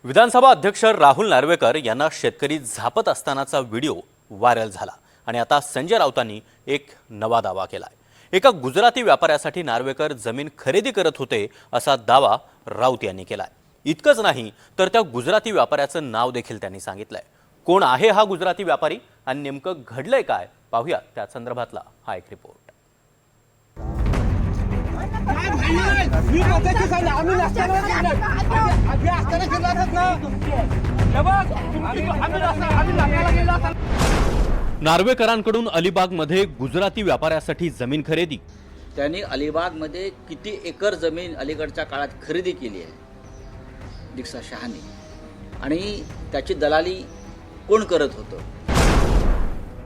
विधानसभा अध्यक्ष राहुल नार्वेकर यांना शेतकरी झापत असतानाचा व्हिडिओ व्हायरल झाला आणि आता संजय राऊतांनी एक नवा दावा केलाय। एका गुजराती व्यापाऱ्यासाठी नार्वेकर जमीन खरेदी करत होते असा दावा राऊत यांनी केलाय। इतकंच नाही तर त्या गुजराती व्यापाऱ्याचं नाव देखील त्यांनी सांगितलंय। कोण आहे हा गुजराती व्यापारी आणि नेमकं घडलंय काय पाहूया त्या संदर्भातला हा एक रिपोर्ट। नार्वेकरांकडून अलिबागमध्ये गुजराती व्यापाऱ्यासाठी जमीन खरेदी। त्यांनी अलिबागमध्ये किती एकर जमीन अलीकडच्या काळात खरेदी केली आहे दीक्षा शहानी, आणि त्याची दलाली कोण करत होतं।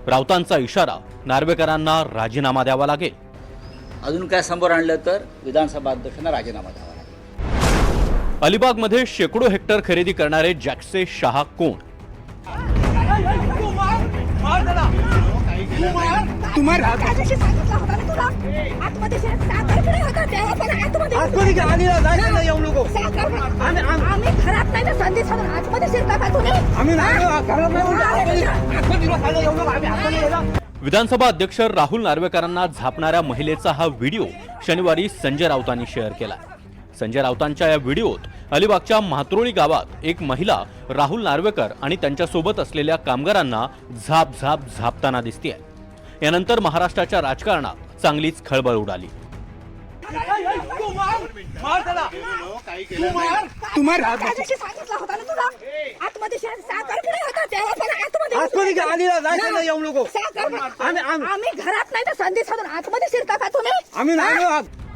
राऊतांचा इशारा, नार्वेकरांना राजीनामा द्यावा लागेल। अजून काय समोर आणलं तर विधानसभा अध्यक्षांना राजीनामा द्यावा लागेल। अलिबागमध्ये शेकडो हेक्टर खरेदी करणारे जॅक्से शहा कोण? विधानसभा अध्यक्ष राहुल नार्वेकरांना झापणाऱ्या महिलेचा हा व्हिडिओ शनिवारी संजय राऊतांनी शेअर केला। संजय राऊतांच्या या व्हिडिओत अलिबागच्या म्हात्रोळी गावात एक महिला राहुल नार्वेकर आणि त्यांच्यासोबत असलेल्या कामगारांना झापताना दिसतेय। यानंतर महाराष्ट्राच्या राजकारणात चांगलीच खळबळ उडाली।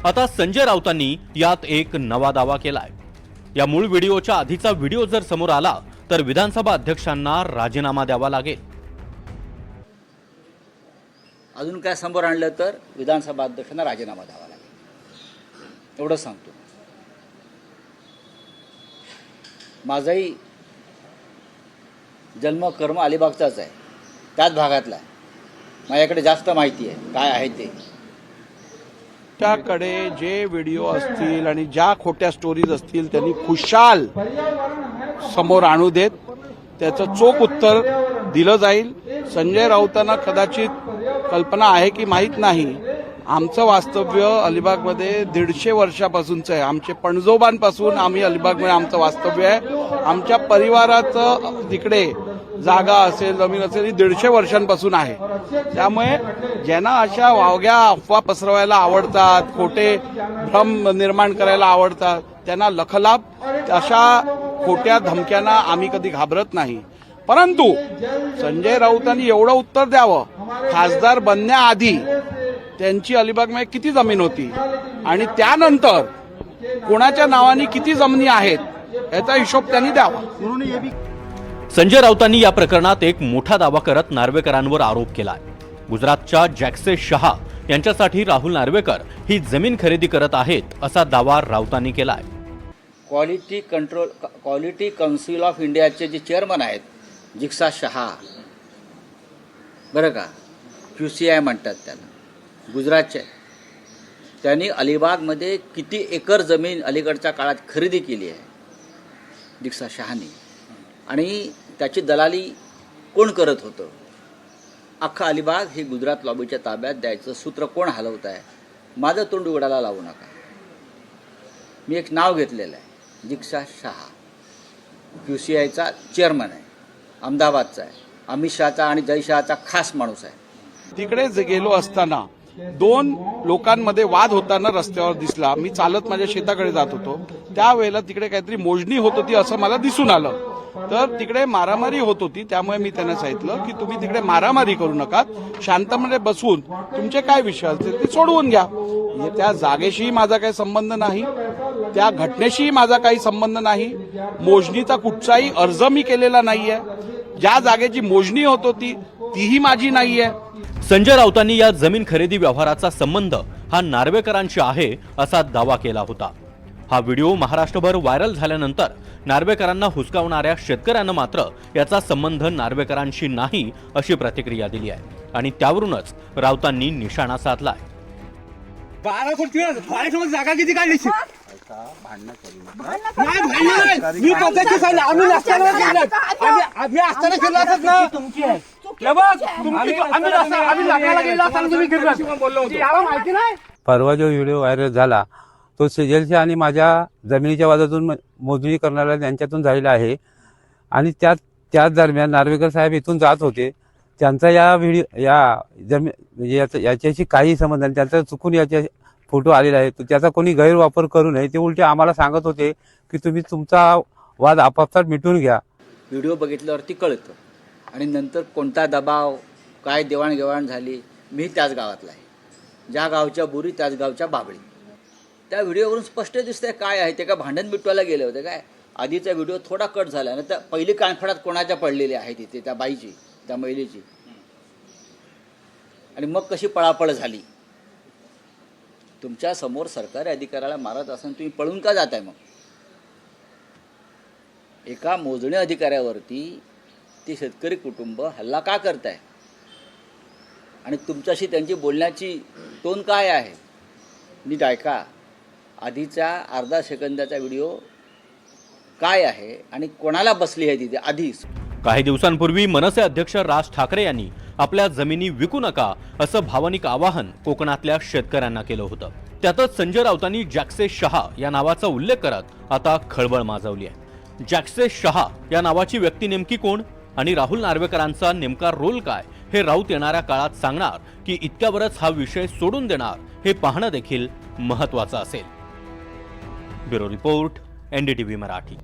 आता संजय राऊतांनी यात एक नवा दावा केलाय। या मूळ व्हिडिओच्या आधीचा व्हिडिओ जर समोर आला तर विधानसभा अध्यक्षांना राजीनामा द्यावा लागेल। अजून काय समोर आणलं तर विधानसभा अध्यक्षांना राजीनामा द्यावा लागेल एवढं सांगतो। माझाही जन्म कर्म अलिबागचाच आहे, त्याच भागातला आहे। माझ्याकडे जास्त माहिती आहे काय आहे ते। त्याकडे जे व्हिडिओ असतील आणि ज्या खोट्या स्टोरीज असतील त्यांनी खुशाल समोर आणू देत, त्याचं चोख उत्तर दिलं जाईल। संजय राऊतांना कदाचित कल्पना आहे की माहीत नाही, आमचं वास्तव्य अलिबागमध्ये 150 वर्षापासूनचं आहे। आमचे पणजोबांपासून आम्ही अलिबागमध्ये आमचं वास्तव्य आहे। आमच्या परिवाराचं तिकडे जागा असेल, जमीन असेल, ही 150 वर्षांपासून आहे। त्यामुळे ज्यांना अशा वावग्या अफवा पसरवायला आवडतात, खोटे भ्रम निर्माण करायला आवडतात, त्यांना लखलाभ अशा खोट्या धमक्यांना आम्ही कधी घाबरत नाही। परंतु संजय राऊतांनी एवढं उत्तर द्यावं, खासदार बनण्याआधी त्यांची अलिबागमध्ये किती जमीन होती आणि त्यानंतर कोणाच्या नावाने किती जमिनी आहेत याचा हिशोब त्यांनी द्यावा। संजय राऊतांनी या प्रकरणात एक मोठा दावा करत नार्वेकरांवर आरोप केलाय। गुजरातच्या जॅक्से शहा यांच्यासाठी राहुल नार्वेकर ही जमीन खरेदी करत आहेत असा दावा राऊतांनी केलाय। क्वालिटी काउन्सिल ऑफ इंडियाचे जे चेअरमन आहेत दीक्षा शहा, बरं का, QCI म्हणतात त्याला, गुजरातचे, त्यांनी अलिबागमध्ये किती एकर जमीन अलीकडच्या काळात खरेदी केली आहे दीक्षा शहानी, आणि त्याची दलाली कोण करत होतं। अख्खा अलिबाग हे गुजरात लॉबीच्या ताब्यात द्यायचं सूत्र कोण हलवत आहे, माझं तोंड उघडायला लावू नका। मी एक नाव घेतलेलं आहे, दीक्षा शहा, QCIचा चेअरमन आहे, अहमदाबादचा आहे, अमित शहाचा आणि जय शहाचा खास माणूस आहे। तिकडे गेलो असताना 2 लोकांमध्ये वाद होताना रस्त्यावर दिसला। मी चालत माझ्या शेताकडे जात होतो, त्यावेळेला तिकडे काहीतरी मोजणी होत होती असं मला दिसून आलं। तर तिकडे मारामारी होत होती, त्यामुळे मी त्यांना सांगितलं की तुम्ही तिकडे मारामारी करू नका, शांतपणे बसून तुमचे काय विषय असतील ते सोडवून घ्या। त्या जागेशीही माझा काही संबंध नाही, त्या घटनेशीही माझा काही संबंध नाही, मोजणीचा कुठचाही अर्ज मी केलेला नाहीये, ज्या जागेची मोजणी होत होती तीही माझी नाहीये। संजय राऊतांनी या जमीन खरेदी व्यवहाराचा संबंध हा नार्वेकरांशी आहे असा दावा केला होता। हा व्हिडिओ महाराष्ट्रभर व्हायरल झाल्यानंतर नार्वेकरांना हुसकावणाऱ्या शेतकऱ्यांना मात्र याचा संबंध नार्वेकरांशी नाही अशी प्रतिक्रिया दिली आहे आणि त्यावरूनच राऊतांनी निशाणा साधलाय। 12 कोटी जागा किती काढली? नका, भांडणं करू नका. नाही भांडण मी पद्धती सांगितलं आम्ही नसताना केलं आम्ही असताना केलं असत ना तुमची आहे हे बघ तुमची आम्ही लग्नाला गेलो असताना तुम्ही केलं बोललो होतो याला माहिती नाही. परवा जो व्हिडिओ व्हायरल झाला तो सेजलच्या आणि माझ्या जमिनीच्या वादातून मोजणी करणाऱ्या यांच्यातून झालेला आहे आणि त्याच दरम्यान नार्वेकर साहेब इथून जात होते. त्यांचा या व्हिडिओ म्हणजे याच्याशी काही संबंध नाही. त्यांचा चुकून याच्या फोटो आलेला आहे. त्याचा कोणी गैरवापर करू नये. ते उलटे आम्हाला सांगत होते की तुम्ही तुमचा वाद आपापसात मिटून घ्या. व्हिडिओ बघितल्यावरती कळतं आणि नंतर कोणता दबाव काय देवाणघेवाण झाली. मी त्याच गावातला आहे. ज्या गावच्या बुरी त्याच गावच्या बाबळी. त्या व्हिडिओवरून स्पष्ट दिसतंय काय आहे ते. का भांडण मिटवायला गेले होते काय. आधीचा व्हिडिओ थोडा कट झाला ना तर पहिली कानफडात कोणाच्या पडलेली आहे तिथे त्या बाईची त्या महिलेची आणि मग कशी पळापळ झाली. तुमच्या समोर सरकारी अधिकाऱ्याला मारत असताना तुम्ही पळून का जाताय. मग एका मोजणी अधिकाऱ्यावरती ते शेतकरी कुटुंब हल्ला का करताय आणि तुमच्याशी त्यांची बोलण्याची टोन काय आहे. नीट ऐका. आधीचा अर्धा सेकंदाचा व्हिडिओ काय आहे आणि कोणाला बसली आहे तिथे आधीच. काही दिवसांपूर्वी मनसे अध्यक्ष राज ठाकरे यांनी आपल्या जमिनी विकू नका असं भावनिक आवाहन कोकणातल्या शेतकऱ्यांना केलं होतं. त्यातच संजय राऊतांनी जॅक्से शहा या नावाचा उल्लेख करत आता खळबळ माजवली आहे. जॅक्से शहा या नावाची व्यक्ती नेमकी कोण आणि राहुल नार्वेकरांचा नेमका रोल काय हे राऊत येणाऱ्या काळात सांगणार की इतक्यावरच हा विषय सोडून देणार हे पाहणं देखील महत्त्वाचं असेल. Bureau report, NDTV Marathi.